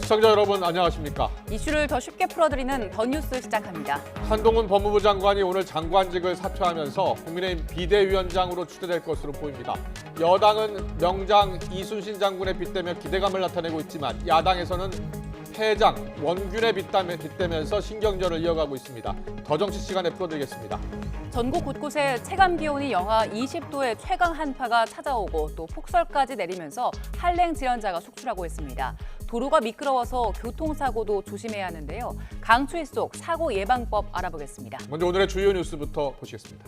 시청자 여러분 안녕하십니까? 이슈를 더 쉽게 풀어드리는 더 뉴스 시작합니다. 한동훈 법무부 장관이 오늘 장관직을 사퇴하면서 국민의힘 비대위원장으로 추대될 것으로 보입니다. 여당은 명장 이순신 장군에 빗대며 기대감을 나타내고 있지만 야당에서는 패장 원균에 빗대면서 신경전을 이어가고 있습니다. 더 정치 시간에 풀어드리겠습니다. 전국 곳곳에 체감 기온이 영하 20도의 최강 한파가 찾아오고 또 폭설까지 내리면서 한랭 질환자가 속출하고 있습니다. 도로가 미끄러워서 교통사고도 조심해야 하는데요. 강추위 속 사고 예방법 알아보겠습니다. 먼저 오늘의 주요 뉴스부터 보시겠습니다.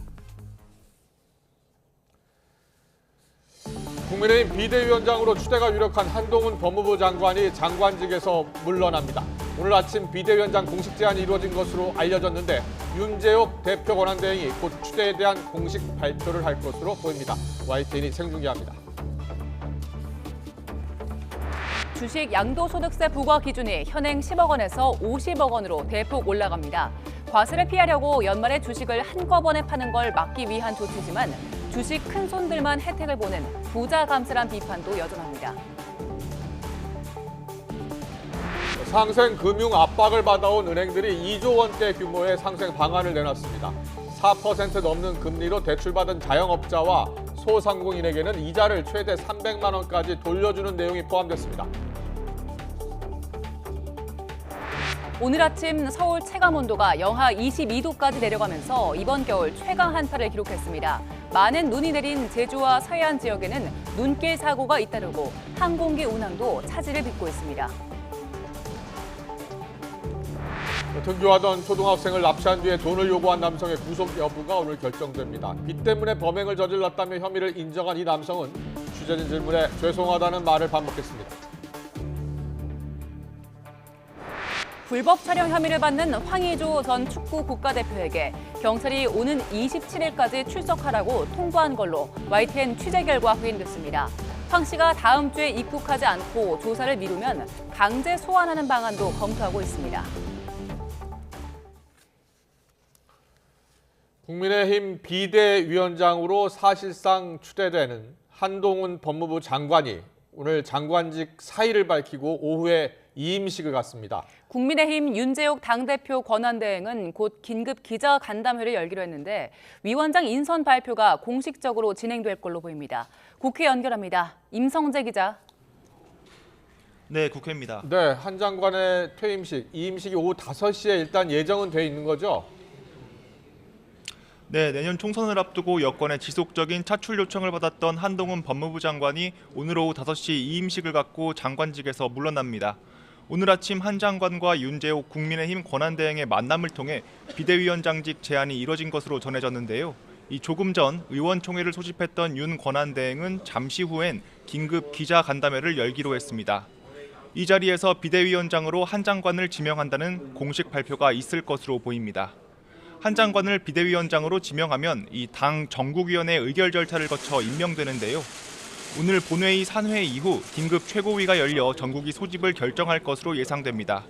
국민의힘 비대위원장으로 추대가 유력한 한동훈 법무부 장관이 장관직에서 물러납니다. 오늘 아침 비대위원장 공식 제안이 이루어진 것으로 알려졌는데 윤재옥 대표 권한대행이 곧 추대에 대한 공식 발표를 할 것으로 보입니다. YTN이 생중계합니다. 주식 양도소득세 부과 기준이 현행 10억 원에서 50억 원으로 대폭 올라갑니다. 과세를 피하려고 연말에 주식을 한꺼번에 파는 걸 막기 위한 조치지만 주식 큰 손들만 혜택을 보는 부자 감세란 비판도 여전합니다. 상생 금융 압박을 받아온 은행들이 2조 원대 규모의 상생 방안을 내놨습니다. 4% 넘는 금리로 대출받은 자영업자와 소상공인에게는 이자를 최대 300만 원까지 돌려주는 내용이 포함됐습니다. 오늘 아침 서울 체감 온도가 영하 22도까지 내려가면서 이번 겨울 최강 한파를 기록했습니다. 많은 눈이 내린 제주와 서해안 지역에는 눈길 사고가 잇따르고 항공기 운항도 차질을 빚고 있습니다. 등교하던 초등학생을 납치한 뒤에 돈을 요구한 남성의 구속 여부가 오늘 결정됩니다. 빚 때문에 범행을 저질렀다며 혐의를 인정한 이 남성은 취재진 질문에 죄송하다는 말을 반복했습니다. 불법 촬영 혐의를 받는 황의조 전 축구 국가대표에게 경찰이 오는 27일까지 출석하라고 통보한 걸로 YTN 취재 결과 확인됐습니다. 황 씨가 다음 주에 입국하지 않고 조사를 미루면 강제 소환하는 방안도 검토하고 있습니다. 국민의힘 비대위원장으로 사실상 추대되는 한동훈 법무부 장관이 오늘 장관직 사의를 밝히고 오후에 이임식을 갖습니다. 국민의힘 윤재옥 당대표 권한대행은 곧 긴급 기자간담회를 열기로 했는데 위원장 인선 발표가 공식적으로 진행될 걸로 보입니다. 국회 연결합니다. 임성재 기자. 네, 국회입니다. 네, 한 장관의 퇴임식, 이임식이 오후 5시에 일단 예정은 돼 있는 거죠? 네, 내년 총선을 앞두고 여권의 지속적인 차출 요청을 받았던 한동훈 법무부 장관이 오늘 오후 5시 이임식을 갖고 장관직에서 물러납니다. 오늘 아침 한 장관과 윤재옥 국민의힘 권한대행의 만남을 통해 비대위원장직 제안이 이뤄진 것으로 전해졌는데요. 이 조금 전 의원총회를 소집했던 윤 권한대행은 잠시 후엔 긴급 기자간담회를 열기로 했습니다. 이 자리에서 비대위원장으로 한 장관을 지명한다는 공식 발표가 있을 것으로 보입니다. 한 장관을 비대위원장으로 지명하면 이 당 전국위원회 의결 절차를 거쳐 임명되는데요. 오늘 본회의 산회 이후 긴급 최고위가 열려 전국위 소집을 결정할 것으로 예상됩니다.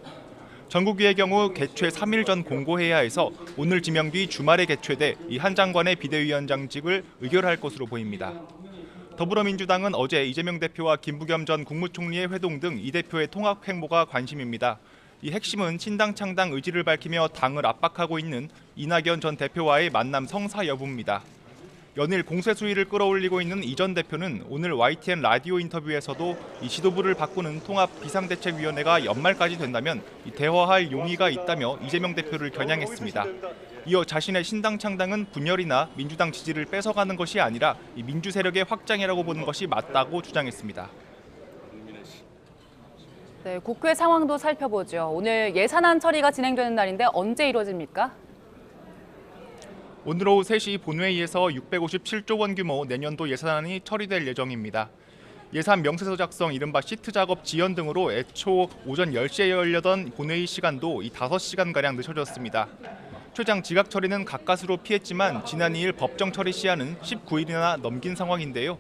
전국위의 경우 개최 3일 전 공고해야 해서 오늘 지명 뒤 주말에 개최돼 이 한 장관의 비대위원장직을 의결할 것으로 보입니다. 더불어민주당은 어제 이재명 대표와 김부겸 전 국무총리의 회동 등 이 대표의 통합 행보가 관심입니다. 이 핵심은 신당 창당 의지를 밝히며 당을 압박하고 있는 이낙연 전 대표와의 만남 성사 여부입니다. 연일 공세 수위를 끌어올리고 있는 이 전 대표는 오늘 YTN 라디오 인터뷰에서도 이 지도부를 바꾸는 통합 비상대책위원회가 연말까지 된다면 대화할 용의가 있다며 이재명 대표를 겨냥했습니다. 이어 자신의 신당 창당은 분열이나 민주당 지지를 뺏어가는 것이 아니라 이 민주 세력의 확장이라고 보는 것이 맞다고 주장했습니다. 네, 국회 상황도 살펴보죠. 오늘 예산안 처리가 진행되는 날인데 언제 이루어집니까? 오늘 오후 3시 본회의에서 657조 원 규모 내년도 예산안이 처리될 예정입니다. 예산 명세서 작성, 이른바 시트 작업 지연 등으로 애초 오전 10시에 열려던 본회의 시간도 이 5시간가량 늦춰졌습니다. 최장 지각 처리는 가까스로 피했지만 지난 2일 법정 처리 시한은 19일이나 넘긴 상황인데요.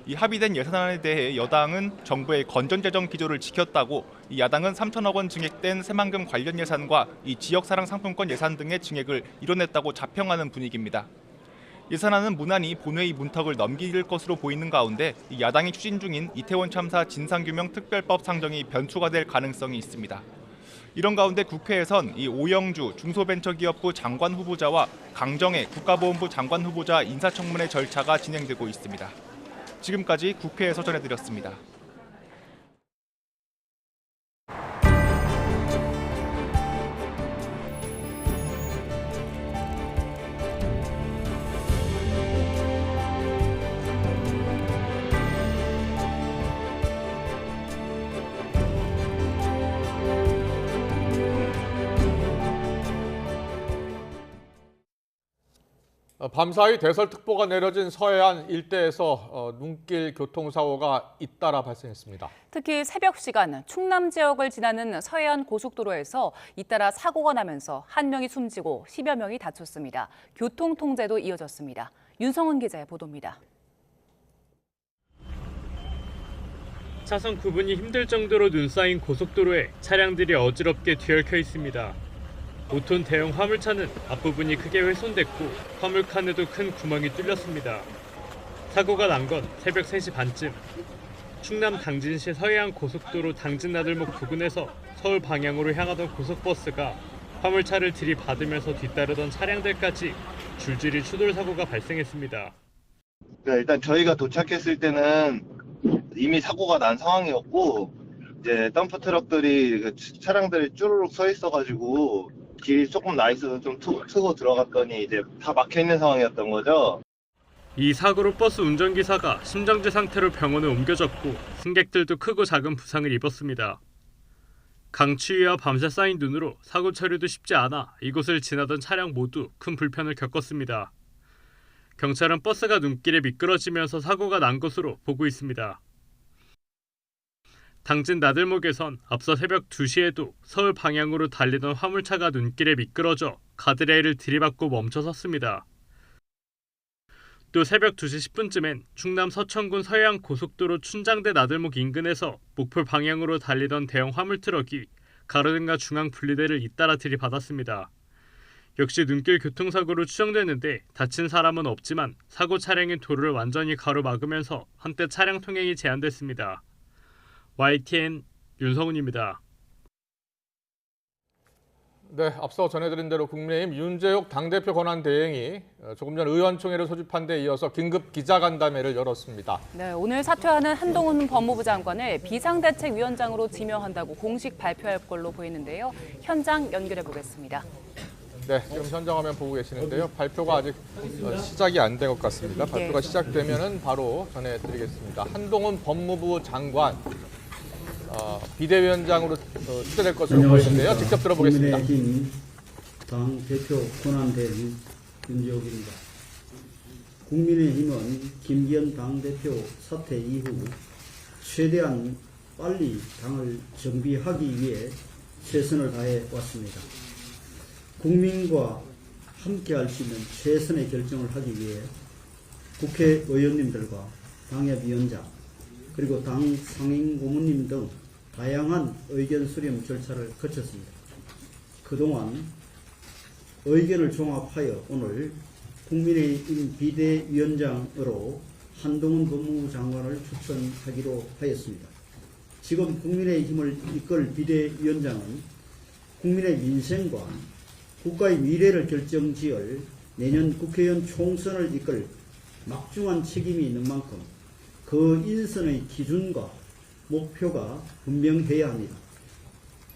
이 합의된 예산안에 대해 여당은 정부의 건전재정 기조를 지켰다고, 이 야당은 3천억 원 증액된 새만금 관련 예산과 이 지역사랑 상품권 예산 등의 증액을 이뤄냈다고 자평하는 분위기입니다. 예산안은 무난히 본회의 문턱을 넘길 것으로 보이는 가운데 야당이 추진 중인 이태원 참사 진상규명 특별법 상정이 변수가 될 가능성이 있습니다. 이런 가운데 국회에선 이 오영주 중소벤처기업부 장관 후보자와 강정혜 국가보훈부 장관 후보자 인사청문회 절차가 진행되고 있습니다. 지금까지 국회에서 전해드렸습니다. 밤사이 대설특보가 내려진 서해안 일대에서 눈길 교통사고가 잇따라 발생했습니다. 특히 새벽 시간 충남 지역을 지나는 서해안 고속도로에서 잇따라 사고가 나면서 한 명이 숨지고 10여 명이 다쳤습니다. 교통 통제도 이어졌습니다. 윤성은 기자의 보도입니다. 차선 구분이 힘들 정도로 눈 쌓인 고속도로에 차량들이 어지럽게 뒤엉켜 있습니다. 5톤 대형 화물차는 앞부분이 크게 훼손됐고 화물칸에도 큰 구멍이 뚫렸습니다. 사고가 난 건 새벽 3시 반쯤. 충남 당진시 서해안 고속도로 당진나들목 부근에서 서울 방향으로 향하던 고속버스가 화물차를 들이받으면서 뒤따르던 차량들까지 줄줄이 추돌 사고가 발생했습니다. 일단 저희가 도착했을 때는 이미 사고가 난 상황이었고 이제 덤프 트럭들이 차량들이 쭈루룩 서 있어가지고 길이 조금 나 있어서 좀 트고 들어갔더니 이제 다 막혀 있는 상황이었던 거죠. 이 사고로 버스 운전기사가 심정지 상태로 병원에 옮겨졌고 승객들도 크고 작은 부상을 입었습니다. 강추위와 밤새 쌓인 눈으로 사고 처리도 쉽지 않아 이곳을 지나던 차량 모두 큰 불편을 겪었습니다. 경찰은 버스가 눈길에 미끄러지면서 사고가 난 것으로 보고 있습니다. 당진 나들목에선 앞서 새벽 2시에도 서울 방향으로 달리던 화물차가 눈길에 미끄러져 가드레일을 들이받고 멈춰섰습니다. 또 새벽 2시 10분쯤엔 충남 서천군 서해안 고속도로 춘장대 나들목 인근에서 목포 방향으로 달리던 대형 화물 트럭이 가로등과 중앙 분리대를 잇따라 들이받았습니다. 역시 눈길 교통사고로 추정되는데 다친 사람은 없지만 사고 차량이 도로를 완전히 가로막으면서 한때 차량 통행이 제한됐습니다. YTN 윤성훈입니다. 네, 앞서 전해드린 대로 국민의힘 윤재욱 당대표 권한대행이 조금 전 의원총회를 소집한 데 이어서 긴급 기자간담회를 열었습니다. 네, 오늘 사퇴하는 한동훈 법무부 장관을 비상대책위원장으로 지명한다고 공식 발표할 걸로 보이는데요. 현장 연결해 보겠습니다. 네, 지금 현장 화면 보고 계시는데요. 발표가 아직 시작이 안 된 것 같습니다. 발표가 시작되면은 바로 전해드리겠습니다. 한동훈 법무부 장관 비대위원장으로 추대될 것으로 보이는데요. 직접 들어보겠습니다. 국민의힘 당 대표 권한대행 윤재욱입니다. 국민의힘은 김기현 당대표 사퇴 이후 최대한 빨리 당을 정비하기 위해 최선을 다해 왔습니다. 국민과 함께할 수 있는 최선의 결정을 하기 위해 국회의원님들과 당협위원장 그리고 당 상임고문님 등 다양한 의견 수렴 절차를 거쳤습니다. 그동안 의견을 종합하여 오늘 국민의힘 비대위원장으로 한동훈 법무부 장관을 추천하기로 하였습니다. 지금 국민의힘을 이끌 비대위원장은 국민의 민생과 국가의 미래를 결정지을 내년 국회의원 총선을 이끌 막중한 책임이 있는 만큼 그 인선의 기준과 목표가 분명해야 합니다.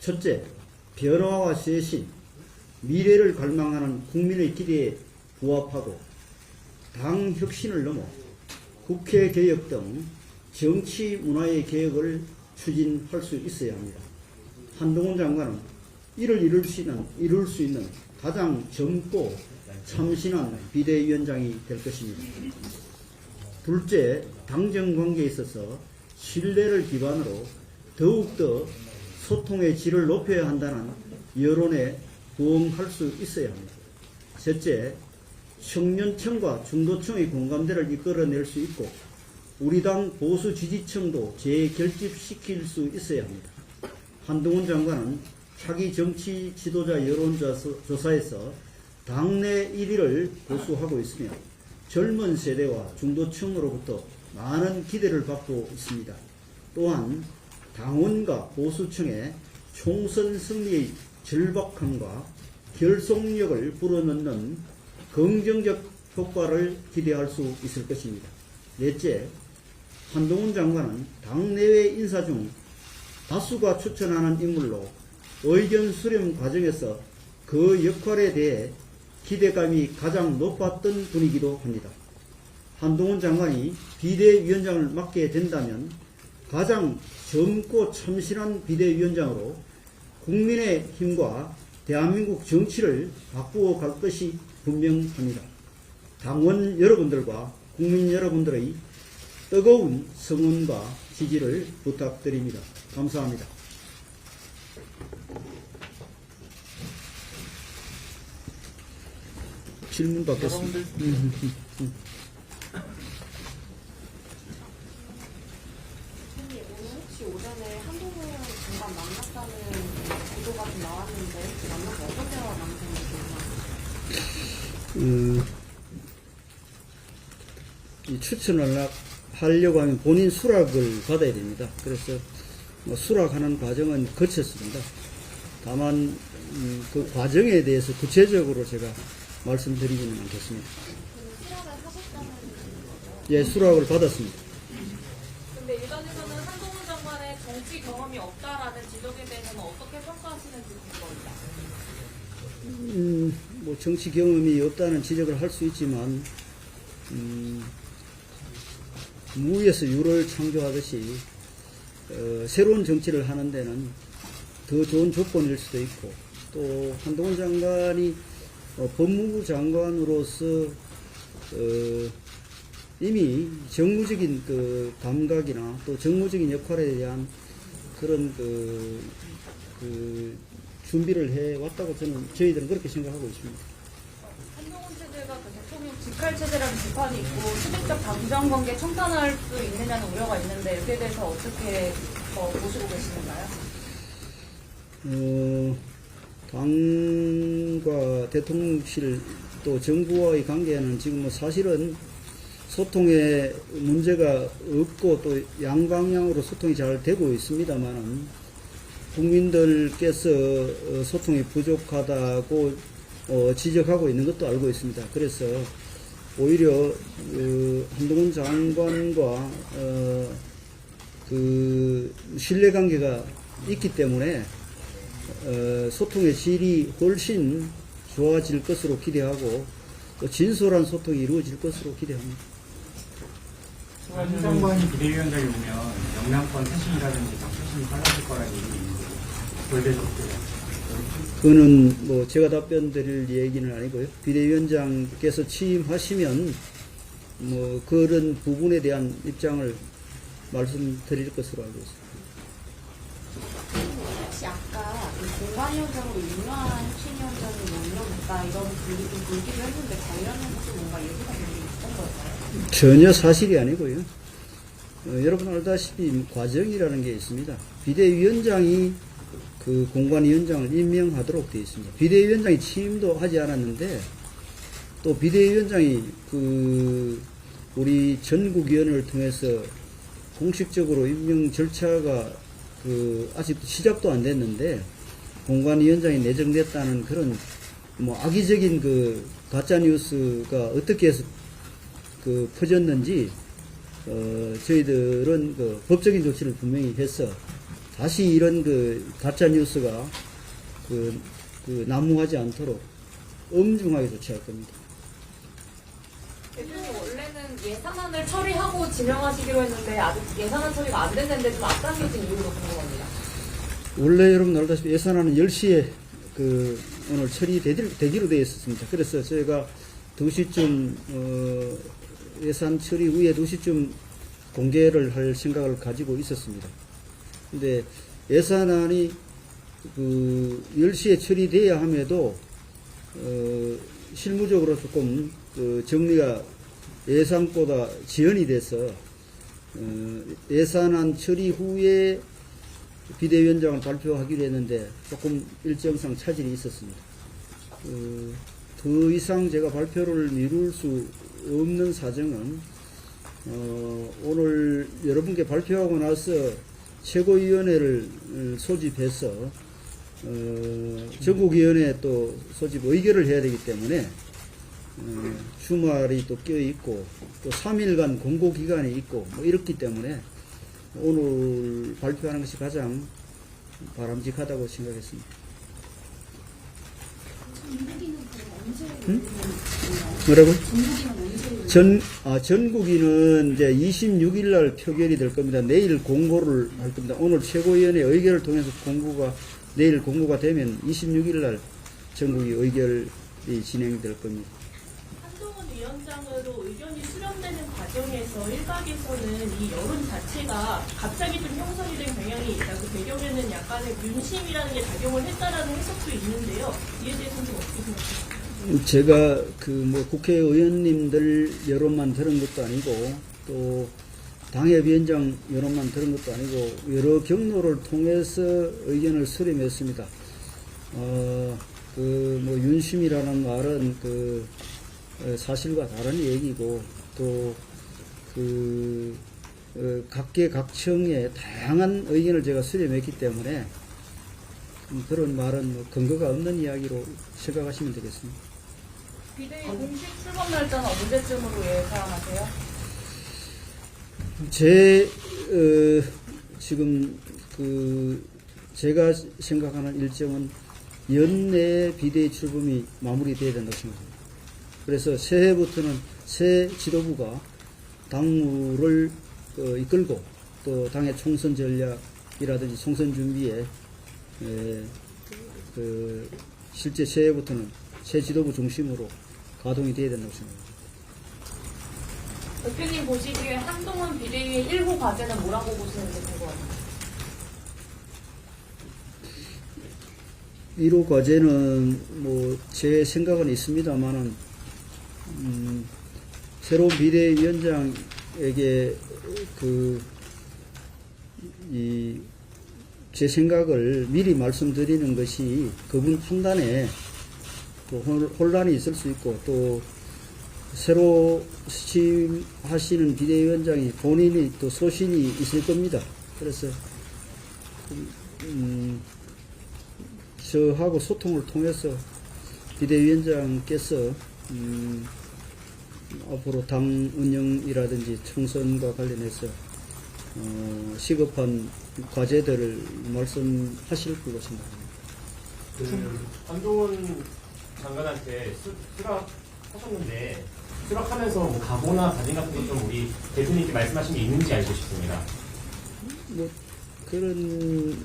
첫째, 변화와 쇄신, 미래를 갈망하는 국민의 기대에 부합하고 당 혁신을 넘어 국회 개혁 등 정치 문화의 개혁을 추진할 수 있어야 합니다. 한동훈 장관은 이를 이룰 수 있는 가장 젊고 참신한 비대위원장이 될 것입니다. 둘째, 당정 관계에 있어서 신뢰를 기반으로 더욱더 소통의 질을 높여야 한다는 여론에 부응할 수 있어야 합니다. 셋째, 청년층과 중도층의 공감대를 이끌어낼 수 있고 우리 당 보수 지지층도 재결집시킬 수 있어야 합니다. 한동훈 장관은 차기 정치 지도자 여론조사에서 당내 1위를 고수하고 있으며 젊은 세대와 중도층으로부터 많은 기대를 받고 있습니다. 또한 당원과 보수층의 총선 승리의 절박함과 결속력을 불어넣는 긍정적 효과를 기대할 수 있을 것입니다. 넷째, 한동훈 장관은 당내외 인사 중 다수가 추천하는 인물로 의견 수렴 과정에서 그 역할에 대해 기대감이 가장 높았던 분이기도 합니다. 한동훈 장관이 비대위원장을 맡게 된다면 가장 젊고 참신한 비대위원장으로 국민의힘과 대한민국 정치를 바꾸어 갈 것이 분명합니다. 당원 여러분들과 국민 여러분들의 뜨거운 성원과 지지를 부탁드립니다. 감사합니다. 질문 받겠습니다. 혹시 오전에 한동훈 장관 만났다는 보도가 좀 나왔는데 혹시 만나서 어떤 대화 나누셨는지 이 추천을 하려고 하면 본인 수락을 받아야 됩니다. 그래서 수락하는 과정은 거쳤습니다. 다만 그 과정에 대해서 구체적으로 제가 말씀드리지는 않겠습니다. 수락을 하셨다는 거죠? 예, 수락을 받았습니다. 근데 일각에서는 한동훈 장관의 정치 경험이 없다라는 지적에 대해서는 어떻게 평가하시는지 궁금합니다. 뭐 정치 경험이 없다는 지적을 할 수 있지만 무에서 유를 창조하듯이 새로운 정치를 하는 데는 더 좋은 조건일 수도 있고, 또 한동훈 장관이 법무부 장관으로서 이미 정무적인 그 감각이나 또 정무적인 역할에 대한 그런 그 준비를 해 왔다고 저희들은 그렇게 생각하고 있습니다. 한동훈 체제가 그 대통령 직할 체제라는 비판이 있고 수직적 당정 관계 청산할 수 있느냐는 우려가 있는데 여기에 대해서 어떻게 보시고 계시는가요? 당과 대통령실 또 정부와의 관계는 지금 뭐 사실은 소통에 문제가 없고 또 양방향으로 소통이 잘 되고 있습니다만은 국민들께서 소통이 부족하다고 지적하고 있는 것도 알고 있습니다. 그래서 오히려 한동훈 장관과 그 신뢰관계가 있기 때문에 소통의 질이 훨씬 좋아질 것으로 기대하고 또 진솔한 소통이 이루어질 것으로 기대합니다. 한 장관이 비대위원장이 오면 영남권 쇄신이라든지 당 쇄신이 빨라질 거라는 얘기가 있는데 그걸 대해서 어떻게 그거는 뭐 제가 답변 드릴 얘기는 아니고요. 비대위원장께서 취임하시면 뭐 그런 부분에 대한 입장을 말씀드릴 것으로 알고 있습니다. 혹시 아까 공관위원장으로 유명한 혁신위원장이 몇 명 있다 이런 분이 좀 돌기도 했는데 관련해서 좀 뭔가 얘기가 되는 게 있던 걸까요? 전혀 사실이 아니고요. 여러분 알다시피 과정이라는 게 있습니다. 비대위원장이 그 공관위원장을 임명하도록 되어 있습니다. 비대위원장이 취임도 하지 않았는데 또 비대위원장이 그 우리 전국위원회를 통해서 공식적으로 임명 절차가 그 아직도 시작도 안 됐는데 공관위원장이 내정됐다는 그런 뭐 악의적인 그 가짜 뉴스가 어떻게 해서 그 퍼졌는지 저희들은 그 법적인 조치를 분명히 해서 다시 이런 그 가짜 뉴스가 그 난무하지 않도록 엄중하게 조치할 겁니다. 대표님 원래는 예산안을 처리하고 지명하시기로 했는데 아직 예산안 처리가 안 됐는데 좀 앞당겨진 이유로 궁금합니다. 원래 여러분 알다시피 예산안은 10시에 그 오늘 처리되기로 되어 있었습니다. 그래서 저희가 2시쯤 예산 처리 후에 2시쯤 공개를 할 생각을 가지고 있었습니다. 근데 예산안이 그 10시에 처리돼야 함에도 실무적으로 조금 정리가 예상보다 지연이 돼서 예산안 처리 후에 비대위원장을 발표하기로 했는데 조금 일정상 차질이 있었습니다. 더 이상 제가 발표를 미룰 수 없는 사정은 오늘 여러분께 발표하고 나서 최고위원회를 소집해서 전국위원회 또 소집 의결을 해야 되기 때문에 주말이 또 껴있고 또 3일간 공고기간이 있고 뭐 이렇기 때문에 오늘 발표하는 것이 가장 바람직하다고 생각했습니다. 응? 뭐라고? 전국위는 이제 26일 날 표결이 될 겁니다. 내일 공고를 할 겁니다. 오늘 최고위원회 의결을 통해서 내일 공고가 되면 26일 날 전국위 의결이 진행될 겁니다. 한동훈 위원장으로 의견이 수렴되는 과정에서 일각에서는 이 여론 자체가 갑자기 좀 형성이 된 경향이 있다. 그 배경에는 약간의 윤심이라는 게 작용을 했다라는 해석도 있는데요. 이에 대해서는 좀 어떻게 생각하세요? 제가 국회의원님들 여론만 들은 것도 아니고 또 당협위원장 여론만 들은 것도 아니고 여러 경로를 통해서 의견을 수렴했습니다. 윤심이라는 말은 사실과 다른 얘기고 또 각계각층의 다양한 의견을 제가 수렴했기 때문에 그런 말은 근거가 없는 이야기로 생각하시면 되겠습니다. 비대위 공식 출범 날짜는 언제쯤으로 예상하세요? 지금 제가 생각하는 일정은 연내 비대위 출범이 마무리돼야 된다고 생각합니다. 그래서 새해부터는 새 지도부가 당무를 이끌고 또 당의 총선 전략이라든지 총선 준비에 실제 새해부터는 새 지도부 중심으로 가동이 돼야 된다고 생각합니다. 대표님 보시기에 한동훈 비대위의 1호 과제는 뭐라고 보시는지 궁금합니다. 1호 과제는 제 생각은 있습니다만은 새로운 비대위원장에게 제 생각을 미리 말씀드리는 것이 그분 판단에 또 혼란이 있을 수 있고 또 새로 취임하시는 비대위원장이 본인이 또 소신이 있을 겁니다. 그래서 저하고 소통을 통해서 비대위원장께서 앞으로 당 운영이라든지 총선과 관련해서 시급한 과제들을 말씀하실 걸로 생각합니다. 한동훈 장관한테 수락하셨는데 수락하면서 각오나 다짐 같은 것 좀 우리 대표님께 말씀하신 게 있는지 알고 싶습니다. 그런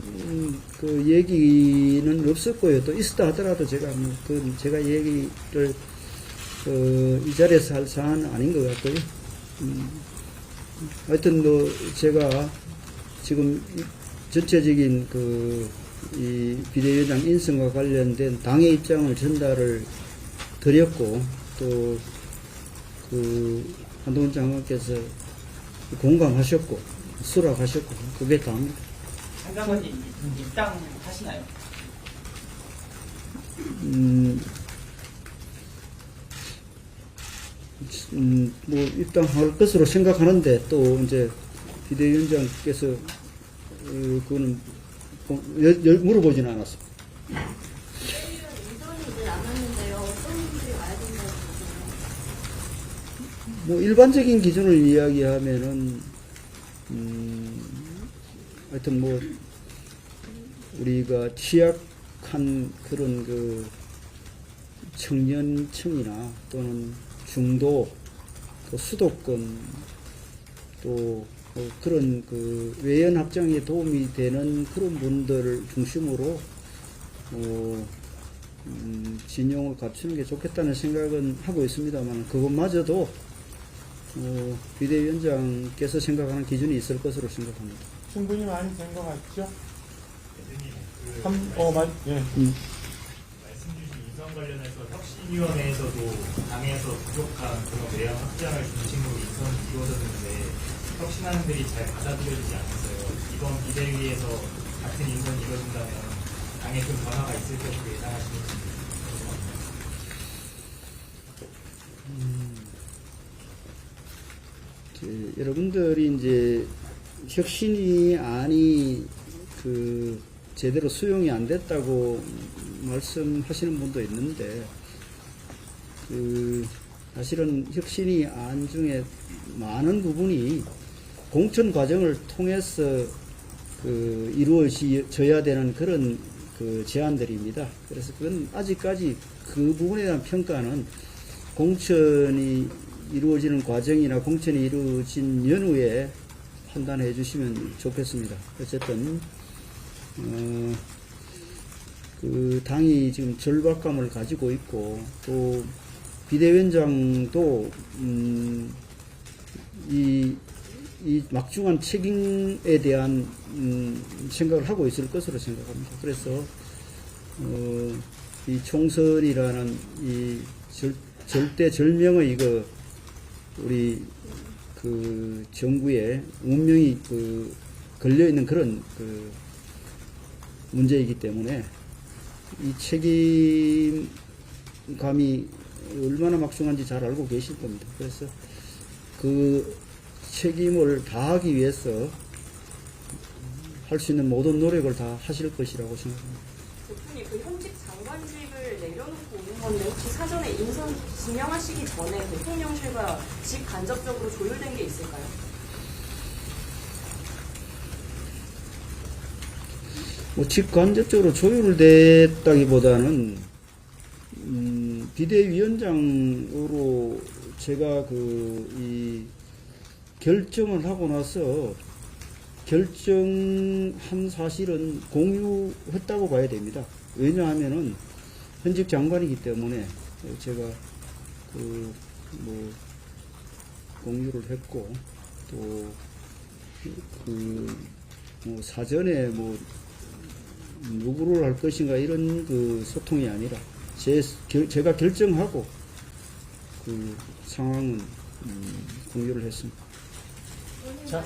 얘기는 없었고요. 또 있었다 하더라도 제가 제가 얘기를 이 자리에서 할 사안은 아닌 것 같고요. 하여튼 제가 지금 전체적인 이 비대위원장 인선과 관련된 당의 입장을 전달을 드렸고 또 한동훈 장관께서 공감하셨고 수락하셨고 그게 다입니다. 한 장관님 입당하시나요? 입당할 것으로 생각하는데 또 이제 비대위원장께서 그거는 물어보지는 않았습니다. 의견이 이제 남았는데요. 어떤 분들이 와야 된다고 보시나요? 일반적인 기준을 이야기하면은 하여튼 우리가 취약한 그런 청년층이나 또는 중도 또 수도권 또 그런 외연 확장에 도움이 되는 그런 분들을 중심으로 진영을 갖추는 게 좋겠다는 생각은 하고 있습니다만 그것마저도 비대위원장께서 생각하는 기준이 있을 것으로 생각합니다. 충분히 많이 된 것 같죠? 말씀 주신 인선 관련해서 혁신위원회에서도 당에서 부족한 그런 외연 확장을 중심으로 인선이 이루어졌는데 혁신안들이 잘 받아들여지지 않았어요. 이번 비대위에서 같은 인선이 이루어진다면 당에 좀 변화가 있을 것으로 예상하시는지 궁금합니다. 여러분들이 이제 혁신이 안이 제대로 수용이 안 됐다고 말씀하시는 분도 있는데 사실은 혁신이 안 중에 많은 부분이 공천 과정을 통해서 이루어져야 되는 그런 제안들입니다. 그래서 그건 아직까지 그 부분에 대한 평가는 공천이 이루어지는 과정이나 공천이 이루어진 연후에 판단해 주시면 좋겠습니다. 어쨌든 당이 지금 절박감을 가지고 있고 또 비대위원장도 이 막중한 책임에 대한 생각을 하고 있을 것으로 생각합니다. 그래서 이 총선이라는 이 절대절명의 우리 정부의 운명이 걸려 있는 그런 문제이기 때문에 이 책임감이 얼마나 막중한지 잘 알고 계실 겁니다. 그래서 그 책임을 다하기 위해서 할 수 있는 모든 노력을 다 하실 것이라고 생각합니다. 대표님, 현직 장관직을 내려놓고 오는 건데 혹시 사전에 인선 지명하시기 전에 대통령실과 직간접적으로 조율된 게 있을까요? 직간접적으로 조율됐다기보다는 비대위원장으로 제가 이 결정을 하고 나서 결정한 사실은 공유했다고 봐야 됩니다. 왜냐하면은 현직 장관이기 때문에 제가 공유를 했고 또 사전에 누구를 할 것인가 이런 소통이 아니라 제가 결정하고 상황은 공유를 했습니다. 자.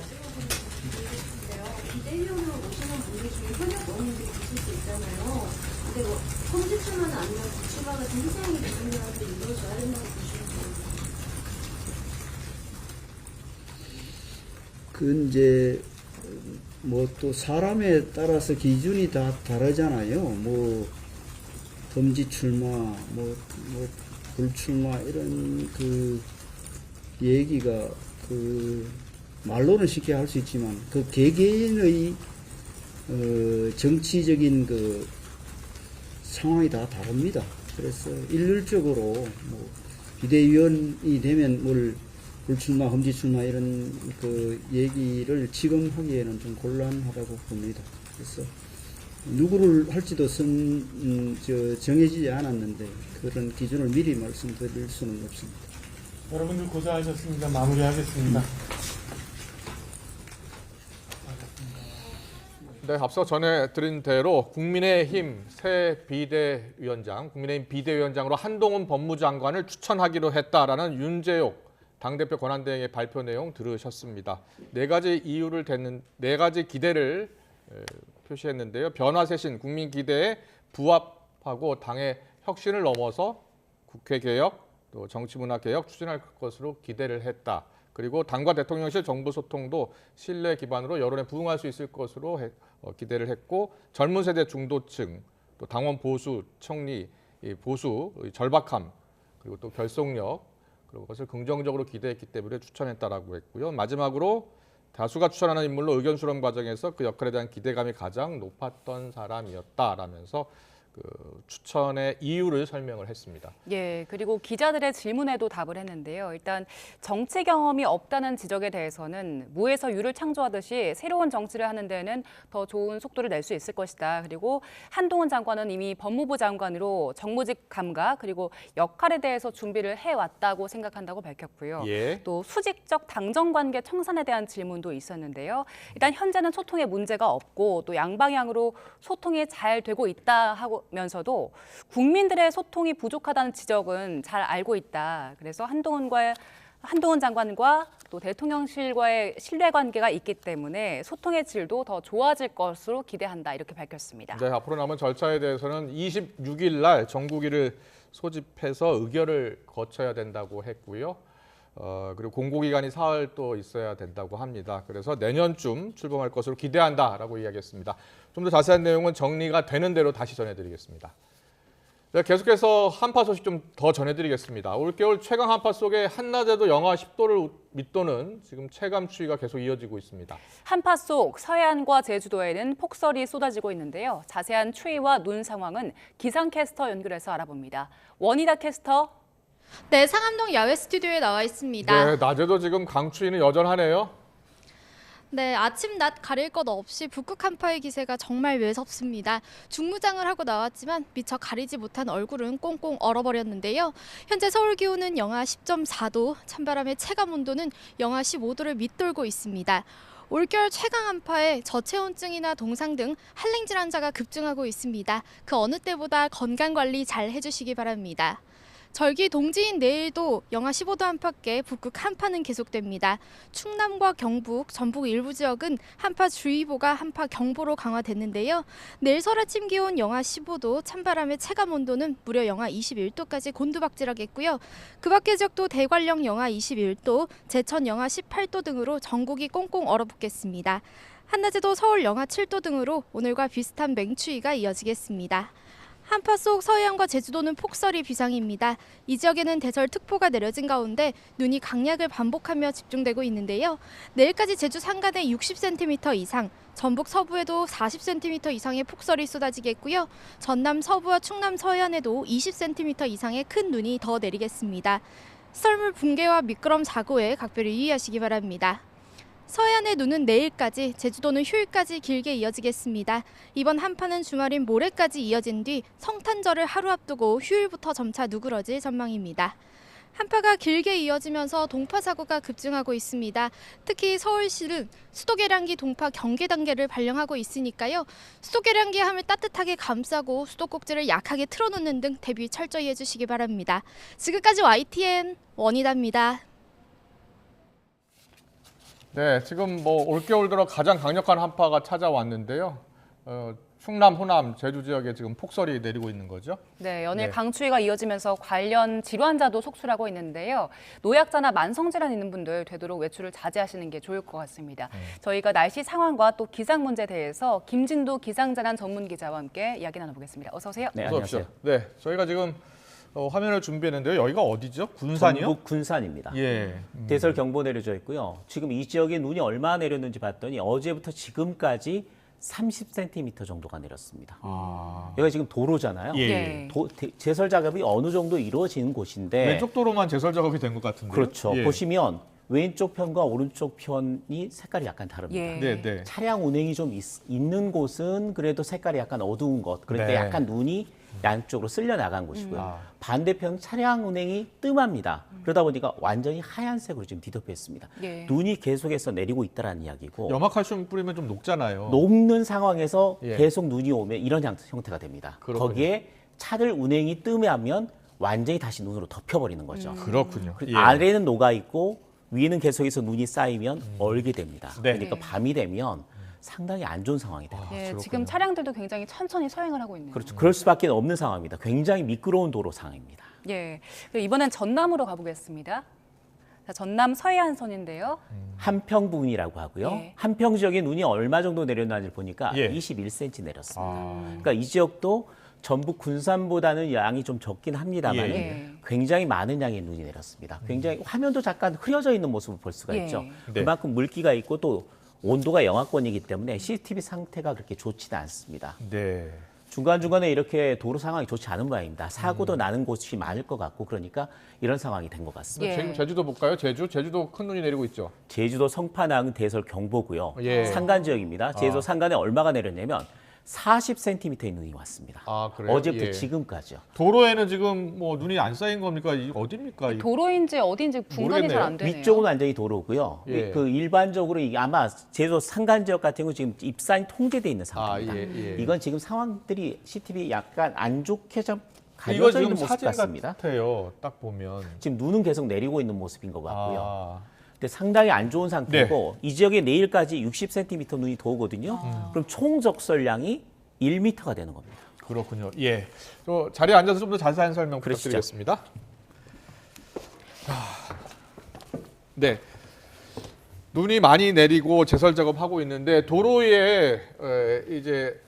비대위원으로 오시는 분들 중에 현역 의원님들이 계실 수 있잖아요. 근데 험지 출마는 아니면 부출마 같은 희생이 대통령한테 이루어져야 된다고 보시는 그 거예요? 이제 또 사람에 따라서 기준이 다 다르잖아요. 험지 출마, 불출마 이런 얘기가 말로는 쉽게 할 수 있지만 개개인의 정치적인 상황이 다 다릅니다. 그래서 일률적으로 비대위원이 되면 불출마, 험지출마 이런 얘기를 지금 하기에는 좀 곤란하다고 봅니다. 그래서 누구를 할지도 정해지지 않았는데 그런 기준을 미리 말씀드릴 수는 없습니다. 여러분들 고생하셨습니다. 마무리하겠습니다. 네, 앞서 전해드린 대로 국민의힘 새 비대위원장, 국민의힘 비대위원장으로 한동훈 법무장관을 추천하기로 했다라는 윤재옥 당대표 권한대행의 발표 내용 들으셨습니다. 네 가지 기대를 표시했는데요. 변화쇄신, 국민 기대에 부합하고 당의 혁신을 넘어서 국회 개혁, 또 정치 문화 개혁 추진할 것으로 기대를 했다. 그리고 당과 대통령실 정부 소통도 신뢰 기반으로 여론에 부응할 수 있을 것으로 기대를 했고, 젊은 세대 중도층, 또 당원 보수, 청리, 보수, 절박함, 그리고 또 결속력, 그런 것을 긍정적으로 기대했기 때문에 추천했다라고 했고요. 마지막으로 다수가 추천하는 인물로 의견 수렴 과정에서 그 역할에 대한 기대감이 가장 높았던 사람이었다라면서 추천의 이유를 설명을 했습니다. 예, 그리고 기자들의 질문에도 답을 했는데요. 일단 정치 경험이 없다는 지적에 대해서는 무에서 유를 창조하듯이 새로운 정치를 하는 데는 더 좋은 속도를 낼 수 있을 것이다. 그리고 한동훈 장관은 이미 법무부 장관으로 정무직 감각 그리고 역할에 대해서 준비를 해왔다고 생각한다고 밝혔고요. 예. 또 수직적 당정관계 청산에 대한 질문도 있었는데요. 일단 현재는 소통에 문제가 없고 또 양방향으로 소통이 잘 되고 있다 하면서도 국민들의 소통이 부족하다는 지적은 잘 알고 있다. 그래서 한동훈 장관과 또 대통령실과의 신뢰관계가 있기 때문에 소통의 질도 더 좋아질 것으로 기대한다. 이렇게 밝혔습니다. 네, 앞으로 남은 절차에 대해서는 26일 날 정국위를 소집해서 의결을 거쳐야 된다고 했고요. 그리고 공고기간이 사흘 또 있어야 된다고 합니다. 그래서 내년쯤 출범할 것으로 기대한다라고 이야기했습니다. 좀 더 자세한 내용은 정리가 되는 대로 다시 전해드리겠습니다. 네, 계속해서 한파 소식 좀 더 전해드리겠습니다. 올겨울 최강 한파 속에 한낮에도 영하 10도를 밑도는 지금 체감 추위가 계속 이어지고 있습니다. 한파 속 서해안과 제주도에는 폭설이 쏟아지고 있는데요. 자세한 추위와 눈 상황은 기상캐스터 연결해서 알아봅니다. 원희다 캐스터. 네, 상암동 야외 스튜디오에 나와 있습니다. 네, 낮에도 지금 강추위는 여전하네요. 네, 아침 낮 가릴 것 없이 북극 한파의 기세가 정말 매섭습니다. 중무장을 하고 나왔지만 미처 가리지 못한 얼굴은 꽁꽁 얼어버렸는데요. 현재 서울 기온은 영하 10.4도, 찬바람의 체감 온도는 영하 15도를 밑돌고 있습니다. 올겨울 최강 한파에 저체온증이나 동상 등 한랭 질환자가 급증하고 있습니다. 그 어느 때보다 건강 관리 잘 해주시기 바랍니다. 절기 동지인 내일도 영하 15도 안팎의 북극 한파는 계속됩니다. 충남과 경북, 전북 일부 지역은 한파주의보가 한파경보로 강화됐는데요. 내일 설 아침 기온 영하 15도, 찬바람의 체감 온도는 무려 영하 21도까지 곤두박질하겠고요. 그 밖의 지역도 대관령 영하 21도, 제천 영하 18도 등으로 전국이 꽁꽁 얼어붙겠습니다. 한낮에도 서울 영하 7도 등으로 오늘과 비슷한 맹추위가 이어지겠습니다. 한파 속 서해안과 제주도는 폭설이 비상입니다. 이 지역에는 대설특보가 내려진 가운데 눈이 강약을 반복하며 집중되고 있는데요. 내일까지 제주 산간에 60cm 이상, 전북 서부에도 40cm 이상의 폭설이 쏟아지겠고요. 전남 서부와 충남 서해안에도 20cm 이상의 큰 눈이 더 내리겠습니다. 썰물 붕괴와 미끄럼 사고에 각별히 유의하시기 바랍니다. 서해안의 눈은 내일까지, 제주도는 휴일까지 길게 이어지겠습니다. 이번 한파는 주말인 모레까지 이어진 뒤 성탄절을 하루 앞두고 휴일부터 점차 누그러질 전망입니다. 한파가 길게 이어지면서 동파 사고가 급증하고 있습니다. 특히 서울시는 수도계량기 동파 경계 단계를 발령하고 있으니까요. 수도계량기 함을 따뜻하게 감싸고 수도꼭지를 약하게 틀어놓는 등 대비 철저히 해주시기 바랍니다. 지금까지 YTN 원희다입니다. 네, 지금 뭐 올겨울 들어 가장 강력한 한파가 찾아왔는데요. 충남, 호남, 제주 지역에 지금 폭설이 내리고 있는 거죠. 네, 연일 네. 강추위가 이어지면서 관련 질환자도 속출하고 있는데요. 노약자나 만성질환 있는 분들 되도록 외출을 자제하시는 게 좋을 것 같습니다. 저희가 날씨 상황과 또 기상 문제에 대해서 김진도 기상재난 전문 기자와 함께 이야기 나눠보겠습니다. 어서 오세요. 네, 어서 오십시오. 네, 저희가 지금 화면을 준비했는데요. 여기가 어디죠? 군산이요? 전북 군산입니다. 예. 대설 경보 내려져 있고요. 지금 이 지역에 눈이 얼마나 내렸는지 봤더니 어제부터 지금까지 30cm 정도가 내렸습니다. 여기가 지금 도로잖아요. 예. 제설 작업이 어느 정도 이루어지는 곳인데 왼쪽 도로만 제설 작업이 된 것 같은데요. 그렇죠. 예. 보시면 왼쪽 편과 오른쪽 편이 색깔이 약간 다릅니다. 예. 네, 네. 차량 운행이 좀 있는 곳은 그래도 색깔이 약간 어두운 것, 그러니까 네. 약간 눈이 양쪽으로 쓸려 나간 곳이고요. 반대편 차량 운행이 뜸합니다. 그러다 보니까 완전히 하얀색으로 지금 뒤덮여 있습니다. 예. 눈이 계속해서 내리고 있다는 이야기고 염화칼슘 뿌리면 좀 녹잖아요. 녹는 상황에서 예. 계속 눈이 오면 이런 형태가 됩니다. 그렇군요. 거기에 차들 운행이 뜸하면 완전히 다시 눈으로 덮여버리는 거죠. 그렇군요. 예. 아래는 녹아 있고 위는 계속해서 눈이 쌓이면 얼게 됩니다. 네. 그러니까 밤이 되면 상당히 안 좋은 상황이 돼요. 예, 지금 차량들도 굉장히 천천히 서행을 하고 있네요. 그렇죠. 그럴 수밖에 없는 상황입니다. 굉장히 미끄러운 도로 상황입니다. 예, 그리고 이번엔 전남으로 가보겠습니다. 자, 전남 서해안선인데요. 한평 부근이라고 하고요. 예. 한평 지역에 눈이 얼마 정도 내렸는지 보니까 예. 21cm 내렸습니다. 그러니까 이 지역도 전북 군산보다는 양이 좀 적긴 합니다만 예. 굉장히 많은 양의 눈이 내렸습니다. 굉장히 화면도 잠깐 흐려져 있는 모습을 볼 수가 예. 있죠. 네. 그만큼 물기가 있고 또 온도가 영하권이기 때문에 CCTV 상태가 그렇게 좋지는 않습니다. 네. 중간중간에 이렇게 도로 상황이 좋지 않은 모양입니다. 사고도 나는 곳이 많을 것 같고 그러니까 이런 상황이 된 것 같습니다. 예. 지금 제주도 볼까요? 제주도 큰 눈이 내리고 있죠. 제주도 성판항 대설 경보고요. 예. 산간 지역입니다. 제주도 산간에 얼마가 내렸냐면 40cm의 눈이 왔습니다. 아, 그래요? 어제부터 예. 지금까지요. 도로에는 지금 뭐 눈이 안 쌓인 겁니까? 이 어디입니까? 도로인지 어디인지 분간이 잘 안 되네요. 위쪽은 완전히 도로고요. 예. 그 일반적으로 이게 아마 제주도 산간 지역 같은 경우 지금 입산이 통제돼 있는 상태입니다. 예. 이건 지금 상황들이 CCTV 약간 안 좋게 좀 이거 가려져 지금 있는 모습 사진 같습니다. 같아요. 딱 보면. 지금 눈은 계속 내리고 있는 모습인 것 같고요. 아. 근데 상당히 안 좋은 상태고 이 지역에 내일까지 60cm 눈이 더 오거든요. 그럼 총 적설량이 1m가 되는 겁니다. 그렇군요. 예. 자리에 앉아서 좀 더 자세한 설명 그러시죠. 부탁드리겠습니다. 네. 눈이 많이 내리고 제설 작업하고 있는데 도로 위에 이제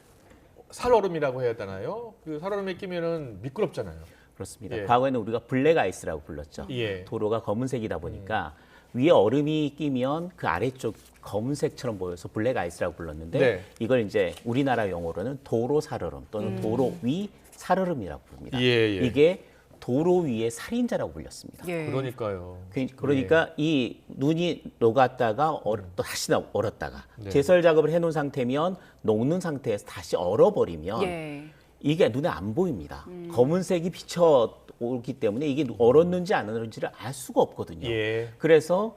살얼음이라고 해야 되나요? 그 살얼음이 끼면은 미끄럽잖아요. 그렇습니다. 예. 과거에는 우리가 블랙 아이스라고 불렀죠. 예. 도로가 검은색이다 보니까 위에 얼음이 끼면 그 아래쪽 검은색처럼 보여서 블랙 아이스라고 불렀는데 네. 이걸 이제 우리나라 용어로는 도로 살얼음 또는 도로 위 살얼음이라고 부릅니다. 예, 예. 이게 도로 위의 살인자라고 불렸습니다. 예. 그러니까요. 그러니까 이 눈이 녹았다가 또 다시 얼었다가 네. 제설 작업을 해놓은 상태면 녹는 상태에서 다시 얼어버리면 예. 이게 눈에 안 보입니다. 검은색이 비쳐오기 때문에 이게 얼었는지 안 얼었는지를 알 수가 없거든요. 예. 그래서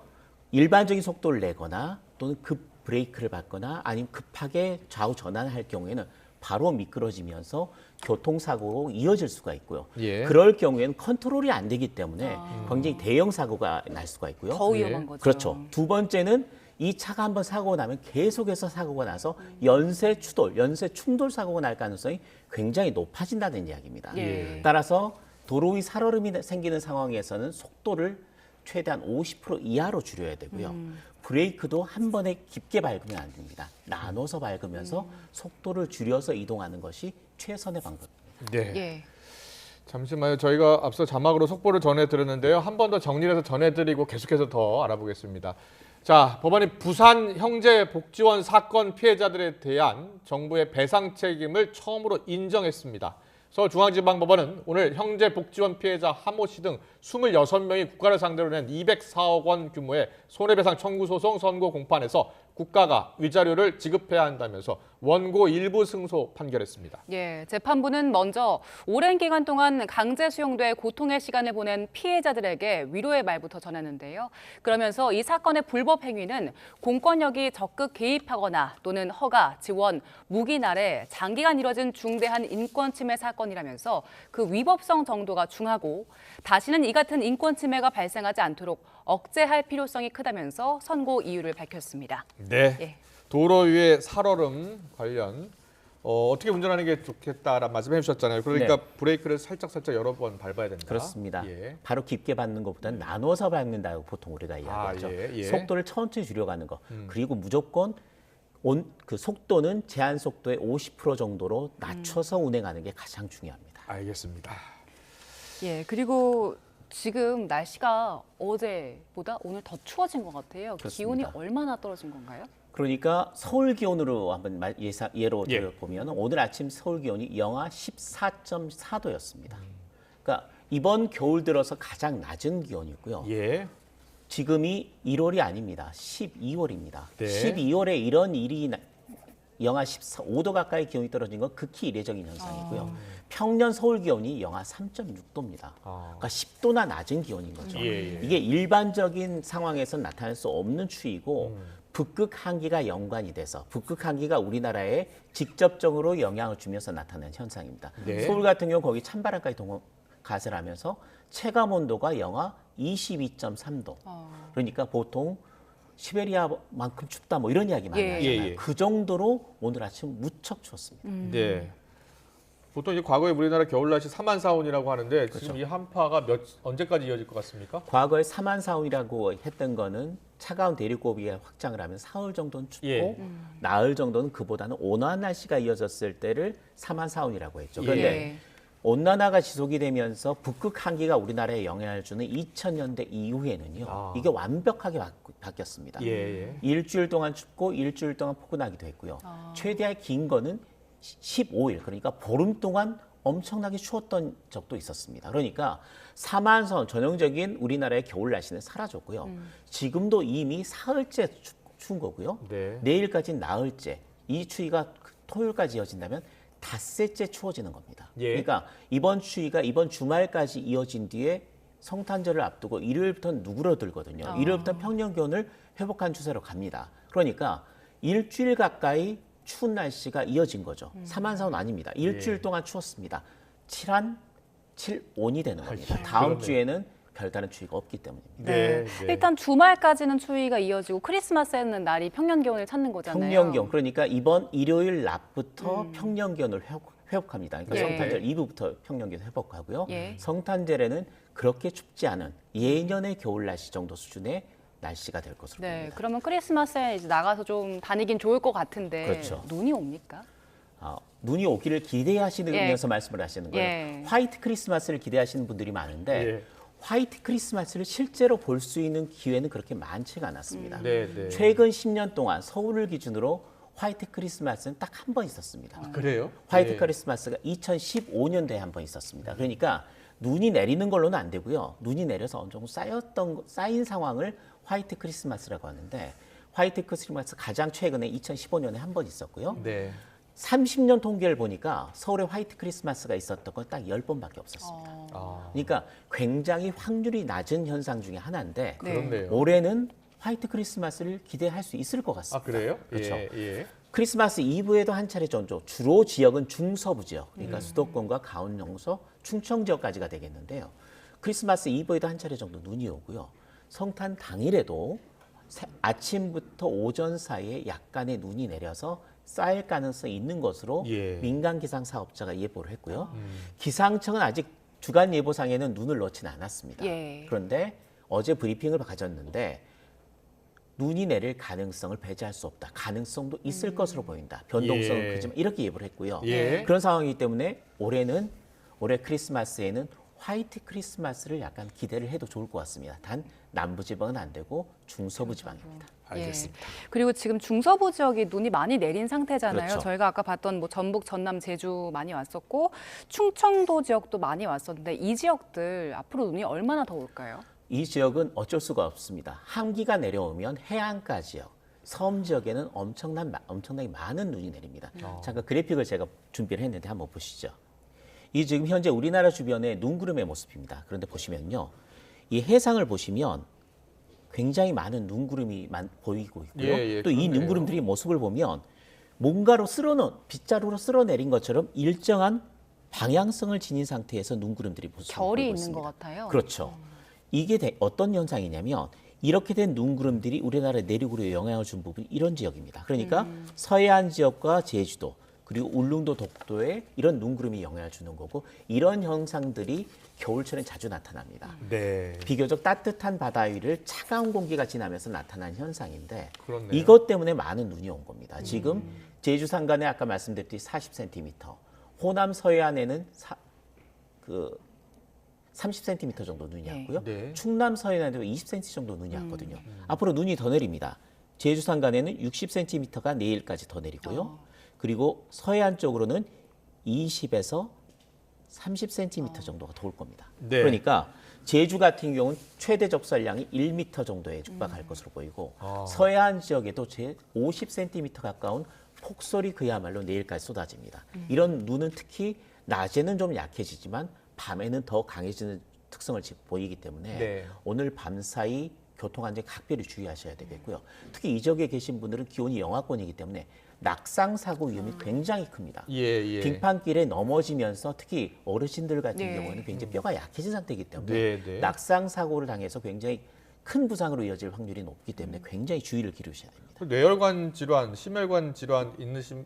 일반적인 속도를 내거나 또는 급 브레이크를 밟거나 아니면 급하게 좌우 전환할 경우에는 바로 미끄러지면서 교통사고로 이어질 수가 있고요. 예. 그럴 경우에는 컨트롤이 안 되기 때문에 굉장히 대형 사고가 날 수가 있고요. 더 위험한 거죠. 그렇죠. 두 번째는 이 차가 한번 사고가 나면 계속해서 사고가 나서 연쇄 추돌, 연쇄 충돌 사고가 날 가능성이 굉장히 높아진다는 이야기입니다. 예. 따라서 도로 위 살얼음이 생기는 상황에서는 속도를 최대한 50% 이하로 줄여야 되고요. 브레이크도 한 번에 깊게 밟으면 안 됩니다. 나눠서 밟으면서 속도를 줄여서 이동하는 것이 최선의 방법입니다. 네. 예. 잠시만요. 저희가 앞서 자막으로 속보를 전해드렸는데요. 한 번 더 정리해서 전해드리고 계속해서 더 알아보겠습니다. 자, 법원이 부산 형제복지원 사건 피해자들에 대한 정부의 배상 책임을 처음으로 인정했습니다. 서울중앙지방법원은 오늘 형제복지원 피해자 하모 씨 등 26명이 국가를 상대로 낸 204억 원 규모의 손해배상 청구 소송 선고 공판에서 국가가 위자료를 지급해야 한다면서 원고 일부 승소 판결했습니다. 예, 재판부는 먼저 오랜 기간 동안 강제 수용돼 고통의 시간을 보낸 피해자들에게 위로의 말부터 전했는데요. 그러면서 이 사건의 불법 행위는 공권력이 적극 개입하거나 또는 허가, 지원, 묵인아래 장기간 이뤄진 중대한 인권 침해 사건이라면서 그 위법성 정도가 중하고 다시는 이 같은 인권 침해가 발생하지 않도록 억제할 필요성이 크다면서 선고 이유를 밝혔습니다. 네. 예. 도로 위에 살얼음 관련 어떻게 운전하는 게 좋겠다라는 말씀해 주셨잖아요. 그러니까 네. 브레이크를 살짝 여러 번 밟아야 된다. 그렇습니다. 예. 바로 깊게 밟는 것보다는 나눠서 밟는다고 보통 우리가 이야기하죠. 예, 예. 속도를 천천히 줄여가는 거. 그리고 무조건 그 속도는 제한 속도의 50% 정도로 낮춰서 운행하는 게 가장 중요합니다. 알겠습니다. 예, 그리고 지금 날씨가 어제보다 오늘 더 추워진 것 같아요. 그렇습니다. 기온이 얼마나 떨어진 건가요? 그러니까 서울 기온으로 한번 예로 예. 들어보면 오늘 아침 서울 기온이 영하 14.4도였습니다. 그러니까 이번 겨울 들어서 가장 낮은 기온이고요. 예. 지금이 1월이 아닙니다. 12월입니다. 네. 12월에 이런 일이 영하 15도 가까이 기온이 떨어진 건 극히 이례적인 현상이고요. 평년 서울 기온이 영하 3.6도입니다. 그러니까 10도나 낮은 기온인 거죠. 예, 예. 이게 일반적인 상황에서 나타날 수 없는 추위고 북극 한기가 연관이 돼서 북극 한기가 우리나라에 직접적으로 영향을 주면서 나타나는 현상입니다. 네. 서울 같은 경우 거기 찬바람까지 가설하면서 체감 온도가 영하 22.3도. 그러니까 보통 시베리아만큼 춥다 뭐 이런 이야기 많이 예. 하잖아요. 예, 예. 그 정도로 오늘 아침 무척 추웠습니다. 네. 보통 이제 과거에 우리나라 겨울 날씨 사만사온이라고 하는데 지금 이 한파가 언제까지 이어질 것 같습니까? 과거에 사만사온이라고 했던 거는 차가운 대륙고기가 확장을 하면 사흘 정도는 춥고 예. 나흘 정도는 그보다는 온화한 날씨가 이어졌을 때를 사만사온이라고 했죠. 그런데 예. 온난화가 지속이 되면서 북극 한기가 우리나라에 영향을 주는 2000년대 이후에는요. 이게 완벽하게 바뀌었습니다. 예, 예. 일주일 동안 춥고 일주일 동안 포근하기도 했고요. 최대한 긴 거는 15일, 그러니까 보름 동안 엄청나게 추웠던 적도 있었습니다. 그러니까 사만사온, 전형적인 우리나라의 겨울 날씨는 사라졌고요. 지금도 이미 사흘째 추운 거고요. 네. 내일까지는 나흘째, 이 추위가 토요일까지 이어진다면 닷새째 추워지는 겁니다. 예. 그러니까 이번 추위가 이번 주말까지 이어진 뒤에 성탄절을 앞두고 일요일부터는 누그러들거든요. 일요일부터 평년 기온을 회복한 추세로 갑니다. 그러니까 일주일 가까이 추운 날씨가 이어진 거죠. 사만사온 아닙니다. 일주일 동안 추웠습니다. 7한 7온이 되는 겁니다. 다음 그러네. 주에는 별다른 추위가 없기 때문입니다. 네. 네. 일단 주말까지는 추위가 이어지고 크리스마스에는 날이 평년 기온을 찾는 거잖아요. 평년 기온, 그러니까 이번 일요일 낮부터 평년 기온을 회복합니다. 그러니까 예. 성탄절 이후부터 평년 기온 회복하고요. 예. 성탄절에는 그렇게 춥지 않은 예년의 겨울 날씨 정도 수준의 날씨가 될 것으로 네, 보입니다. 그러면 크리스마스에 이제 나가서 좀 다니긴 좋을 것 같은데 그렇죠. 눈이 옵니까? 눈이 오기를 기대하시면서 예. 말씀을 하시는 거예요. 예. 화이트 크리스마스를 기대하시는 분들이 많은데 예. 화이트 크리스마스를 실제로 볼 수 있는 기회는 그렇게 많지가 않았습니다. 네, 네. 최근 10년 동안 서울을 기준으로 화이트 크리스마스는 딱 한 번 있었습니다. 그래요? 화이트 예. 크리스마스가 2015년도에 한 번 있었습니다. 그러니까 눈이 내리는 걸로는 안 되고요. 눈이 내려서 어느 정도 쌓인 상황을 화이트 크리스마스라고 하는데 화이트 크리스마스 가장 최근에 2015년에 한 번 있었고요. 네. 30년 통계를 보니까 서울에 화이트 크리스마스가 있었던 건 딱 10번밖에 없었습니다. 그러니까 굉장히 확률이 낮은 현상 중에 하나인데 그렇네요. 올해는 화이트 크리스마스를 기대할 수 있을 것 같습니다. 아, 그래요? 그렇죠. 예, 예. 크리스마스 이브에도 한 차례 정도 주로 지역은 중서부 지역, 그러니까 수도권과 강원 영서, 충청 지역까지가 되겠는데요. 크리스마스 이브에도 한 차례 정도 눈이 오고요. 성탄 당일에도 아침부터 오전 사이에 약간의 눈이 내려서 쌓일 가능성이 있는 것으로 예. 민간 기상 사업자가 예보를 했고요. 기상청은 아직 주간 예보상에는 눈을 넣지는 않았습니다. 예. 그런데 어제 브리핑을 가졌는데 눈이 내릴 가능성을 배제할 수 없다. 가능성도 있을 것으로 보인다. 변동성은 예. 크지만 이렇게 예보를 했고요. 예. 그런 상황이기 때문에 올해 크리스마스에는 화이트 크리스마스를 약간 기대를 해도 좋을 것 같습니다. 단 남부지방은 안 되고 중서부지방입니다. 알겠습니다. 그리고 지금 중서부 지역이 눈이 많이 내린 상태잖아요. 그렇죠. 저희가 아까 봤던 뭐 전북, 전남, 제주 많이 왔었고 충청도 지역도 많이 왔었는데 이 지역들 앞으로 눈이 얼마나 더 올까요? 이 지역은 어쩔 수가 없습니다. 한기가 내려오면 해안가 지역, 섬 지역에는 엄청나게 많은 눈이 내립니다. 잠깐 그래픽을 제가 준비를 했는데 한번 보시죠. 이 지금 현재 우리나라 주변의 눈구름의 모습입니다. 그런데 보시면요. 이 해상을 보시면 굉장히 많은 눈구름이 보이고 있고요. 예, 또 이 그렇네요. 눈구름들이 모습을 보면 뭔가로 빗자루로 쓸어내린 것처럼 일정한 방향성을 지닌 상태에서 눈구름들이 모습을 결이 보이고 있는 것 있습니다. 같아요. 그렇죠. 이게 어떤 현상이냐면 이렇게 된 눈구름들이 우리나라 내륙으로 영향을 준 부분이 이런 지역입니다. 그러니까 서해안 지역과 제주도 그리고 울릉도 독도에 이런 눈구름이 영향을 주는 거고 이런 현상들이 겨울철엔 자주 나타납니다. 네. 비교적 따뜻한 바다 위를 차가운 공기가 지나면서 나타난 현상인데 그렇네요. 이것 때문에 많은 눈이 온 겁니다. 지금 제주 산간에 아까 말씀드렸듯이 40cm, 호남 서해안에는 30cm 정도 눈이 왔고요. 네. 충남 서해안에도 20cm 정도 눈이 왔거든요. 앞으로 눈이 더 내립니다. 제주 산간에는 60cm가 내일까지 더 내리고요. 그리고 서해안 쪽으로는 20에서 30cm 정도가 더 올 겁니다. 네. 그러니까 제주 같은 경우는 최대 적설량이 1m 정도에 육박할 것으로 보이고 서해안 지역에도 50cm 가까운 폭설이 그야말로 내일까지 쏟아집니다. 이런 눈은 특히 낮에는 좀 약해지지만 밤에는 더 강해지는 특성을 보이기 때문에 네. 오늘 밤 사이 교통안전 각별히 주의하셔야 되겠고요. 특히 이 지역에 계신 분들은 기온이 영하권이기 때문에 낙상 사고 위험이 굉장히 큽니다. 예. 빙판길에 넘어지면서 특히 어르신들 같은 네. 경우에는 굉장히 뼈가 약해진 상태이기 때문에 네. 낙상 사고를 당해서 굉장히 큰 부상으로 이어질 확률이 높기 때문에 굉장히 주의를 기울이셔야 됩니다. 뇌혈관 질환, 심혈관 질환 계신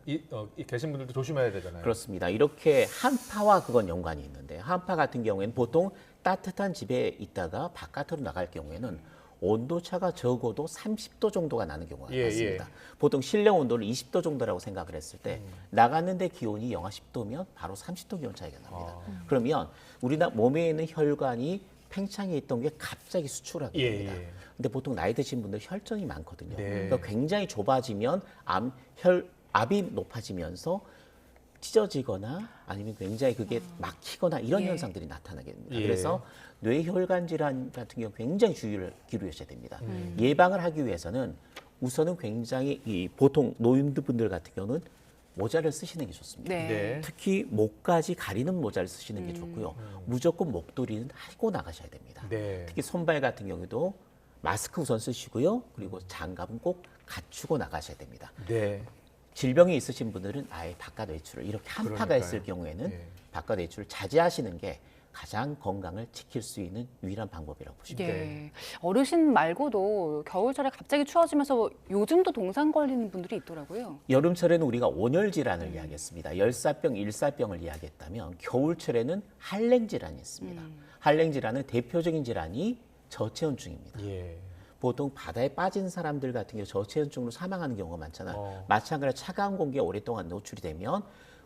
분들도 조심해야 되잖아요. 그렇습니다. 이렇게 한파와 그건 연관이 있는데 한파 같은 경우에는 보통 따뜻한 집에 있다가 바깥으로 나갈 경우에는 온도차가 적어도 30도 정도가 나는 경우가 예, 많습니다. 보통 실내 온도를 20도 정도라고 생각을 했을 때 나갔는데 기온이 영하 10도면 바로 30도 기온 차이가 납니다. 그러면 우리나라 몸에 있는 혈관이 팽창해 있던 게 갑자기 수축하게 됩니다. 근데 보통 나이 드신 분들 혈전이 많거든요. 네. 그러니까 굉장히 좁아지면 압이 높아지면서 찢어지거나 아니면 굉장히 그게 막히거나 이런 현상들이 나타나게 됩니다. 예. 그래서 뇌혈관 질환 같은 경우 굉장히 주의를 기울이셔야 됩니다. 예방을 하기 위해서는 우선은 굉장히 보통 노인분들 같은 경우는 모자를 쓰시는 게 좋습니다. 네. 특히 목까지 가리는 모자를 쓰시는 게 좋고요. 무조건 목도리는 하고 나가셔야 됩니다. 네. 특히 손발 같은 경우도 마스크 우선 쓰시고요. 그리고 장갑은 꼭 갖추고 나가셔야 됩니다. 네. 질병이 있으신 분들은 아예 바깥 외출을 이렇게 한파가 그러니까요. 있을 경우에는 예. 바깥 외출을 자제하시는 게 가장 건강을 지킬 수 있는 유일한 방법이라고 보시면 돼요. 예. 어르신 말고도 겨울철에 갑자기 추워지면서 요즘도 동상 걸리는 분들이 있더라고요. 여름철에는 우리가 온열 질환을 이야기했습니다. 열사병, 일사병을 이야기했다면 겨울철에는 한랭 질환이 있습니다. 한랭 질환은 대표적인 질환이 저체온증입니다. 예. 보통 바다에 빠진 사람들 같은 경우 저체온증으로 사망하는 경우가 많잖아요. 마찬가지로 차가운 공기에 오랫동안 노출이 되면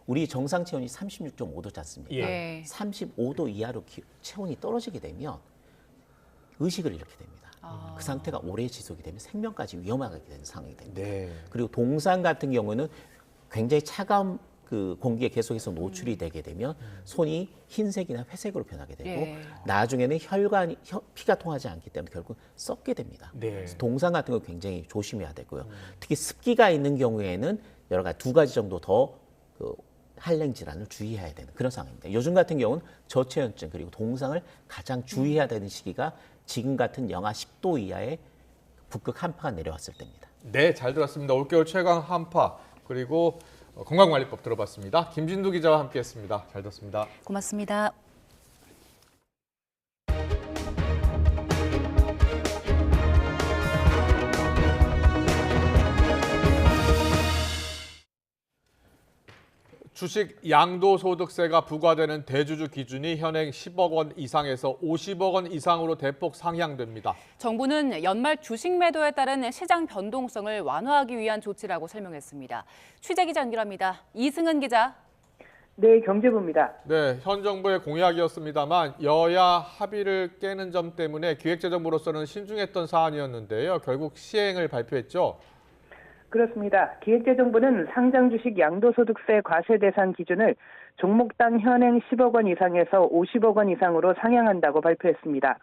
우리 정상 체온이 36.5도지 않습니까? 예. 35도 이하로 체온이 떨어지게 되면 의식을 잃게 됩니다. 그 상태가 오래 지속이 되면 생명까지 위험하게 되는 상황이 됩니다. 그리고 동상 같은 경우는 굉장히 차가운 그 공기에 계속해서 노출이 되게 되면 손이 흰색이나 회색으로 변하게 되고 나중에는 피가 통하지 않기 때문에 결국 썩게 됩니다. 그래서 동상 같은 거 굉장히 조심해야 되고요. 특히 습기가 있는 경우에는 여러 가지 2가지 정도 더 한랭 질환을 주의해야 되는 그런 상황입니다. 요즘 같은 경우는 저체온증 그리고 동상을 가장 주의해야 되는 시기가 지금 같은 영하 10도 이하의 북극 한파가 내려왔을 때입니다. 네, 잘 들었습니다. 올겨울 최강 한파 그리고 건강관리법 들어봤습니다. 김진두 기자와 함께했습니다. 잘 들었습니다. 고맙습니다. 주식 양도소득세가 부과되는 대주주 기준이 현행 10억 원 이상에서 50억 원 이상으로 대폭 상향됩니다. 정부는 연말 주식 매도에 따른 시장 변동성을 완화하기 위한 조치라고 설명했습니다. 취재기자 연결합니다. 이승은 기자. 네, 경제부입니다. 네, 현 정부의 공약이었습니다만 여야 합의를 깨는 점 때문에 기획재정부로서는 신중했던 사안이었는데요. 결국 시행을 발표했죠. 그렇습니다. 기획재정부는 상장 주식 양도소득세 과세 대상 기준을 종목당 현행 10억 원 이상에서 50억 원 이상으로 상향한다고 발표했습니다.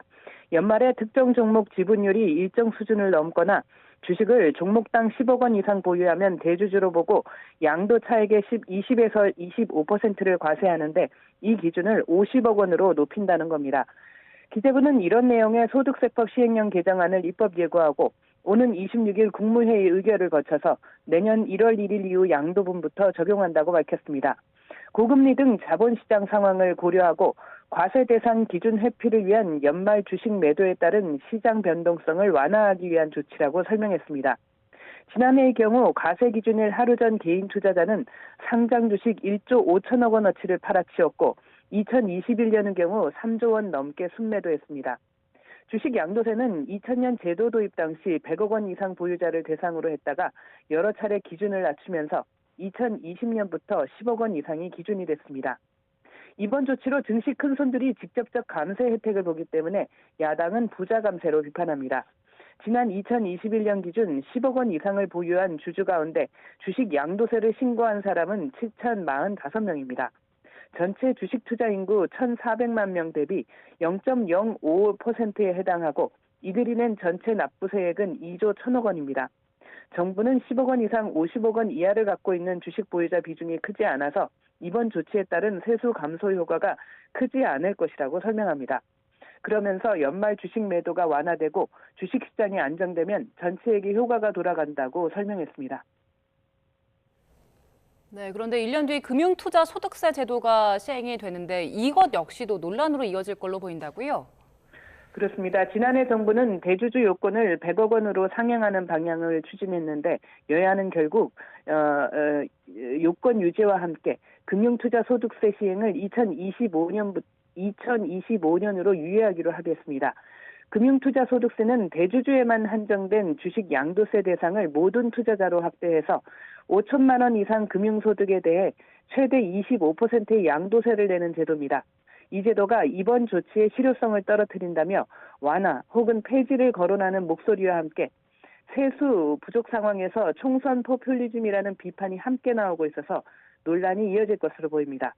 연말에 특정 종목 지분율이 일정 수준을 넘거나 주식을 종목당 10억 원 이상 보유하면 대주주로 보고 양도 차액의 20에서 25%를 과세하는데 이 기준을 50억 원으로 높인다는 겁니다. 기재부는 이런 내용의 소득세법 시행령 개정안을 입법 예고하고 오는 26일 국무회의 의결을 거쳐서 내년 1월 1일 이후 양도분부터 적용한다고 밝혔습니다. 고금리 등 자본시장 상황을 고려하고 과세 대상 기준 회피를 위한 연말 주식 매도에 따른 시장 변동성을 완화하기 위한 조치라고 설명했습니다. 지난해의 경우 과세 기준일 하루 전 개인 투자자는 상장 주식 1조 5천억 원어치를 팔아치웠고 2021년의 경우 3조 원 넘게 순매도했습니다. 주식 양도세는 2000년 제도 도입 당시 100억 원 이상 보유자를 대상으로 했다가 여러 차례 기준을 낮추면서 2020년부터 10억 원 이상이 기준이 됐습니다. 이번 조치로 증시 큰손들이 직접적 감세 혜택을 보기 때문에 야당은 부자 감세로 비판합니다. 지난 2021년 기준 10억 원 이상을 보유한 주주 가운데 주식 양도세를 신고한 사람은 7,045명입니다. 전체 주식 투자 인구 1,400만 명 대비 0.05%에 해당하고 이들이 낸 전체 납부세액은 2조 1천억 원입니다. 정부는 10억 원 이상 50억 원 이하를 갖고 있는 주식 보유자 비중이 크지 않아서 이번 조치에 따른 세수 감소 효과가 크지 않을 것이라고 설명합니다. 그러면서 연말 주식 매도가 완화되고 주식시장이 안정되면 전체에게 효과가 돌아간다고 설명했습니다. 네, 그런데 1년 뒤 금융투자소득세 제도가 시행이 되는데 이것 역시도 논란으로 이어질 걸로 보인다고요? 그렇습니다. 지난해 정부는 대주주 요건을 100억 원으로 상향하는 방향을 추진했는데 여야는 결국 요건 유지와 함께 금융투자소득세 시행을 2025년으로 유예하기로 합의했습니다. 금융투자소득세는 대주주에만 한정된 주식 양도세 대상을 모든 투자자로 확대해서 5천만 원 이상 금융소득에 대해 최대 25%의 양도세를 내는 제도입니다. 이 제도가 이번 조치의 실효성을 떨어뜨린다며 완화 혹은 폐지를 거론하는 목소리와 함께 세수 부족 상황에서 총선 포퓰리즘이라는 비판이 함께 나오고 있어서 논란이 이어질 것으로 보입니다.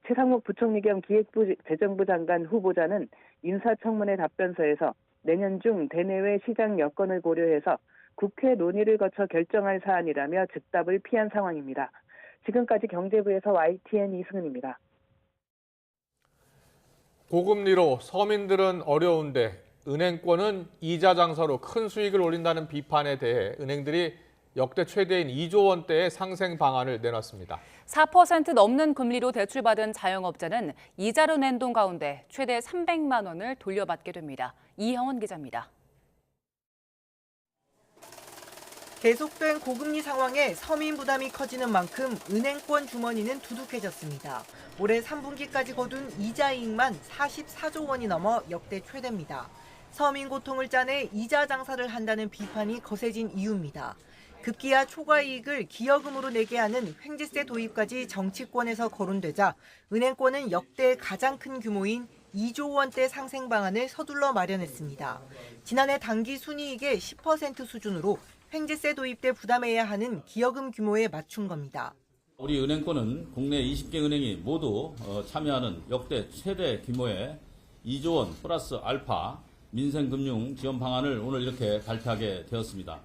최상목 부총리 겸 기획부 재정부 장관 후보자는 인사청문회 답변서에서 내년 중 대내외 시장 여건을 고려해서 국회 논의를 거쳐 결정할 사안이라며 즉답을 피한 상황입니다. 지금까지 경제부에서 YTN 이승은입니다. 고금리로 서민들은 어려운데 은행권은 이자 장사로 큰 수익을 올린다는 비판에 대해 은행들이 역대 최대인 2조 원대의 상생 방안을 내놨습니다. 4% 넘는 금리로 대출받은 자영업자는 이자로 낸 돈 가운데 최대 300만 원을 돌려받게 됩니다. 이형원 기자입니다. 계속된 고금리 상황에 서민 부담이 커지는 만큼 은행권 주머니는 두둑해졌습니다. 올해 3분기까지 거둔 이자 이익만 44조 원이 넘어 역대 최대입니다. 서민 고통을 짜내 이자 장사를 한다는 비판이 거세진 이유입니다. 급기야 초과 이익을 기여금으로 내게 하는 횡재세 도입까지 정치권에서 거론되자 은행권은 역대 가장 큰 규모인 2조 원대 상생 방안을 서둘러 마련했습니다. 지난해 단기 순이익의 10% 수준으로 횡재세 도입 때 부담해야 하는 기여금 규모에 맞춘 겁니다. 우리 은행권은 국내 20개 은행이 모두 참여하는 역대 최대 규모의 2조 원 플러스 알파 민생금융 지원 방안을 오늘 이렇게 발표하게 되었습니다.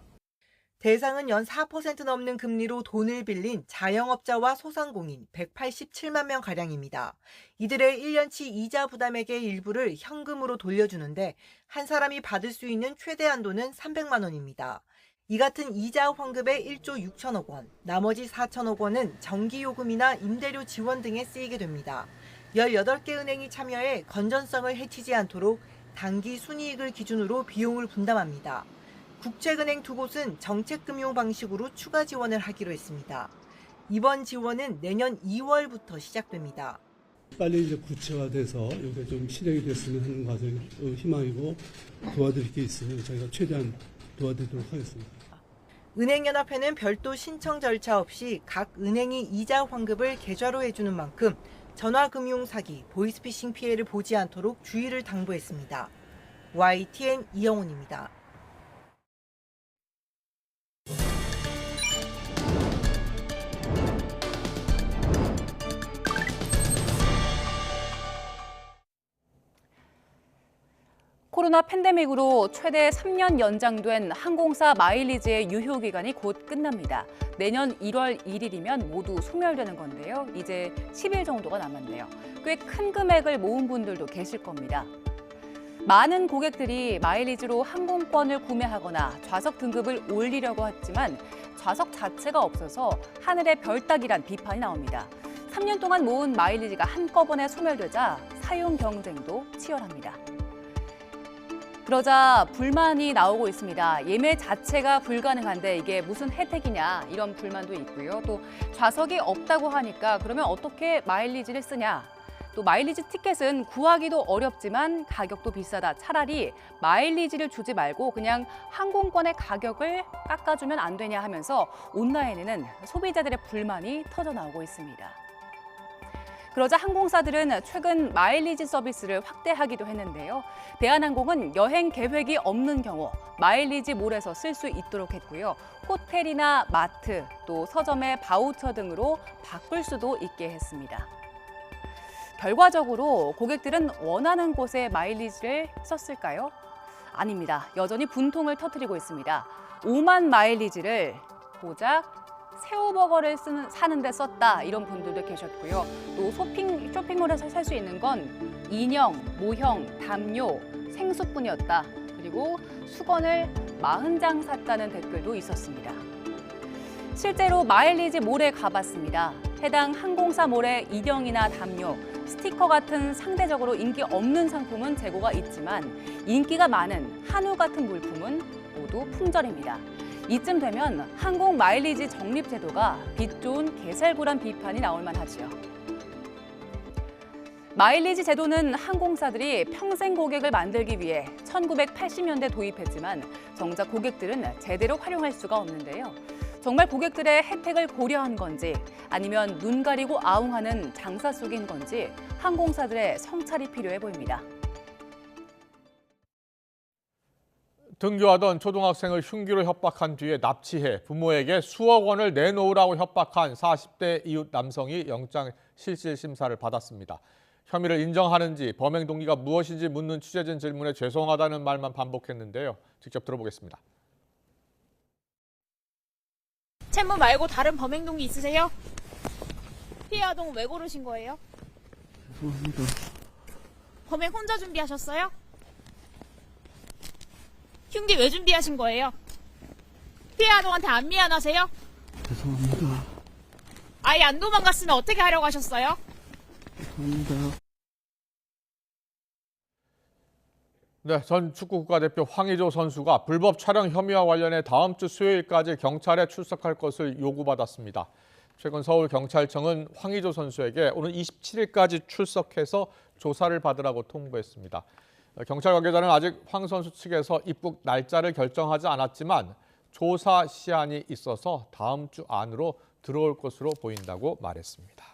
대상은 연 4% 넘는 금리로 돈을 빌린 자영업자와 소상공인 187만 명가량입니다. 이들의 1년치 이자 부담액의 일부를 현금으로 돌려주는데 한 사람이 받을 수 있는 최대 한도는 300만 원입니다. 이 같은 이자 환급의 1조 6천억 원, 나머지 4천억 원은 전기요금이나 임대료 지원 등에 쓰이게 됩니다. 18개 은행이 참여해 건전성을 해치지 않도록 단기 순이익을 기준으로 비용을 분담합니다. 국책은행 두 곳은 정책금융 방식으로 추가 지원을 하기로 했습니다. 이번 지원은 내년 2월부터 시작됩니다. 빨리 이제 구체화돼서 이게 좀 실행이 됐으면 하는 과정이 희망이고 도와드릴 게 있으면 저희가 최대한 도와드리도록 하겠습니다. 은행연합회는 별도 신청 절차 없이 각 은행이 이자 환급을 계좌로 해주는 만큼 전화금융 사기, 보이스피싱 피해를 보지 않도록 주의를 당부했습니다. YTN 이영훈입니다. 코로나 팬데믹으로 최대 3년 연장된 항공사 마일리지의 유효 기간이 곧 끝납니다. 내년 1월 1일이면 모두 소멸되는 건데요. 이제 10일 정도가 남았네요. 꽤 큰 금액을 모은 분들도 계실 겁니다. 많은 고객들이 마일리지로 항공권을 구매하거나 좌석 등급을 올리려고 했지만 좌석 자체가 없어서 하늘의 별 따기란 비판이 나옵니다. 3년 동안 모은 마일리지가 한꺼번에 소멸되자 사용 경쟁도 치열합니다. 그러자 불만이 나오고 있습니다. 예매 자체가 불가능한데 이게 무슨 혜택이냐 이런 불만도 있고요. 또 좌석이 없다고 하니까 그러면 어떻게 마일리지를 쓰냐. 또 마일리지 티켓은 구하기도 어렵지만 가격도 비싸다. 차라리 마일리지를 주지 말고 그냥 항공권의 가격을 깎아주면 안 되냐 하면서 온라인에는 소비자들의 불만이 터져나오고 있습니다. 그러자 항공사들은 최근 마일리지 서비스를 확대하기도 했는데요. 대한항공은 여행 계획이 없는 경우 마일리지 몰에서 쓸 수 있도록 했고요. 호텔이나 마트, 또 서점의 바우처 등으로 바꿀 수도 있게 했습니다. 결과적으로 고객들은 원하는 곳에 마일리지를 썼을까요? 아닙니다. 여전히 분통을 터뜨리고 있습니다. 5만 마일리지를 고작 새우버거를 사는 데 썼다 이런 분들도 계셨고요. 또 쇼핑몰에서 살 수 있는 건 인형, 모형, 담요, 생수뿐이었다. 그리고 수건을 40장 샀다는 댓글도 있었습니다. 실제로 마일리지 몰에 가봤습니다. 해당 항공사 몰에 인형이나 담요, 스티커 같은 상대적으로 인기 없는 상품은 재고가 있지만 인기가 많은 한우 같은 물품은 모두 품절입니다. 이쯤 되면 항공 마일리지 적립 제도가 빛 좋은 개살구란 비판이 나올 만하지요. 마일리지 제도는 항공사들이 평생 고객을 만들기 위해 1980년대 도입했지만 정작 고객들은 제대로 활용할 수가 없는데요. 정말 고객들의 혜택을 고려한 건지 아니면 눈 가리고 아웅하는 장사 속인 건지 항공사들의 성찰이 필요해 보입니다. 등교하던 초등학생을 흉기로 협박한 뒤에 납치해 부모에게 수억 원을 내놓으라고 협박한 40대 이웃 남성이 영장 실질 심사를 받았습니다. 혐의를 인정하는지 범행 동기가 무엇인지 묻는 취재진 질문에 죄송하다는 말만 반복했는데요. 직접 들어보겠습니다. 채무 말고 다른 범행 동기 있으세요? 피해 아동은 왜 고르신 거예요? 죄송합니다. 범행 혼자 준비하셨어요? 흉기 왜 준비하신 거예요? 피해 아동한테 안 미안하세요? 죄송합니다. 아예 안 도망갔으면 어떻게 하려고 하셨어요? 죄송합니다. 네, 전 축구 국가대표 황의조 선수가 불법 촬영 혐의와 관련해 다음 주 수요일까지 경찰에 출석할 것을 요구받았습니다. 최근 서울경찰청은 황의조 선수에게 오는 27일까지 출석해서 조사를 받으라고 통보했습니다. 경찰 관계자는 아직 황 선수 측에서 입국 날짜를 결정하지 않았지만 조사 시한이 있어서 다음 주 안으로 들어올 것으로 보인다고 말했습니다.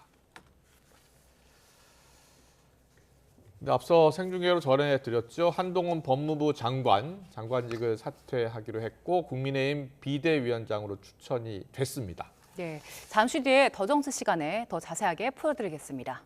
네, 앞서 생중계로 전해드렸죠. 한동훈 법무부 장관직을 사퇴하기로 했고 국민의힘 비대위원장으로 추천이 됐습니다. 네, 잠시 뒤에 더 정치 시간에 더 자세하게 풀어드리겠습니다.